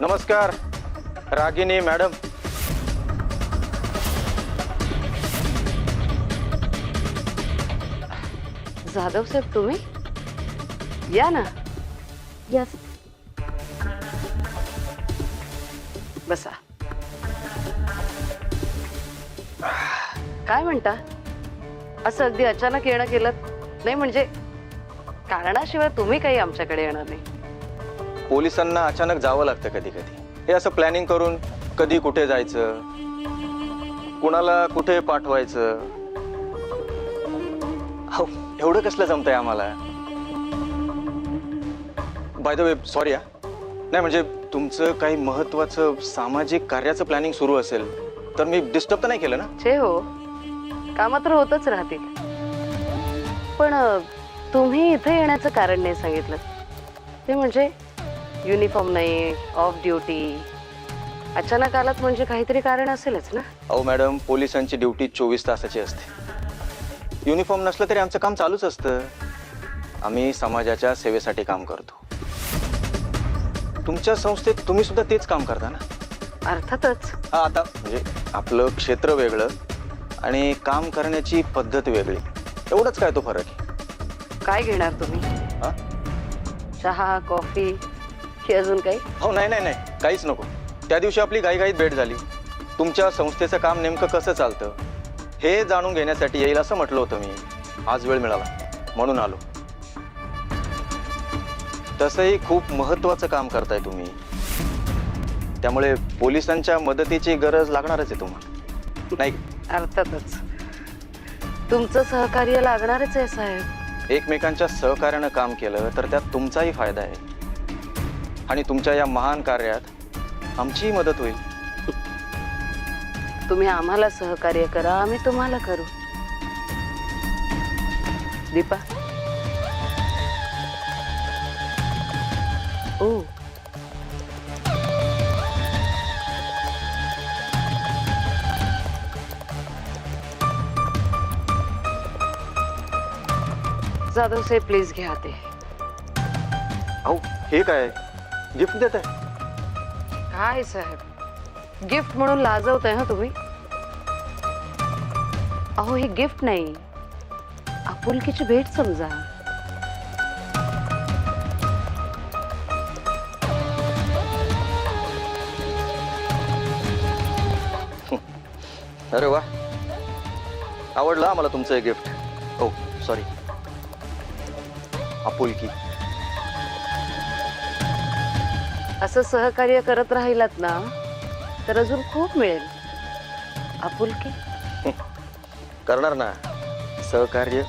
नमस्कार रागिनी मॅडम. जाधव साहेब तुम्ही या ना. यस. बसा. काय म्हणता? असं अगदी अचानक येणं केलं नाही, म्हणजे कारणाशिवाय तुम्ही काही आमच्याकडे येणार नाही. पोलिसांना अचानक जावं लागतं कधी कधी. हे असं प्लॅनिंग करून कधी कुठे जायचं, कुणाला कुठे पाठवायचं. हो, एवढं कसलं जमतंय आम्हाला. बाय द वे सॉरी हा. नाही म्हणजे तुमचं काही महत्वाचं सामाजिक कार्याचं प्लॅनिंग सुरू असेल तर मी डिस्टर्ब तर नाही केलं ना? छे हो, कामात तर होतच राहतील. पण तुम्ही इथे येण्याचं कारण नाही सांगितलं. ते म्हणजे युनिफॉर्म नाही, ऑफ ड्युटी, अचानक आलात म्हणजे काहीतरी कारण असेलच ना? अहो मॅडम, पोलिसांची ड्युटी 24 तासाची असते. युनिफॉर्म नसलं तरी आमचं काम चालूच असतं. आम्ही समाजाच्या सेवेसाठी काम करतो. तुमच्या संस्थेत तुम्ही सुद्धा तेच काम करता ना? अर्थातच. हा, आता म्हणजे आपलं क्षेत्र वेगळं आणि काम करण्याची पद्धत वेगळी, एवढंच काय तो फरक आहे. काय घेणार तुम्ही? हा? चहा, कॉफी की अजून काही? हो नाही नाही नाही, काहीच नको. त्या दिवशी आपली घाईघाईत भेट झाली. तुमच्या संस्थेचं काम नेमकं कसं चालतं हे जाणून घेण्यासाठी येईल असं म्हटलं होतं मी. आज वेळ मिळाला म्हणून आलो. तसंही खूप महत्वाचं काम करताय तुम्ही, त्यामुळे पोलिसांच्या मदतीची गरज लागणारच आहे तुम्हाला, नाही? अर्थातच तुमचं सहकार्य लागणारच आहे साहेब. एकमेकांच्या सहकार्यानं काम केलं तर त्यात तुमचाही फायदा आहे आणि तुमच्या या महान कार्यात आमचीही मदत होईल. तुम्ही आम्हाला सहकार्य करा, आम्ही तुम्हाला करू. दीपा. ओ, जाधव साहेब प्लीज घ्या ते. अहो हे काय गिफ्ट देत आहे? काय साहेब, गिफ्ट म्हणून लाजवताय हा तुम्ही? अहो हे गिफ्ट नाही, आपुलकीची भेट समजा. अरे वा, आवडलं आम्हाला तुमचं हे गिफ्ट. ओ सॉरी, आपुलकी. असं सहकार्य करत राहिलात ना तर अजून खूप मिळेल. आपुलकी करणार ना सहकार्य.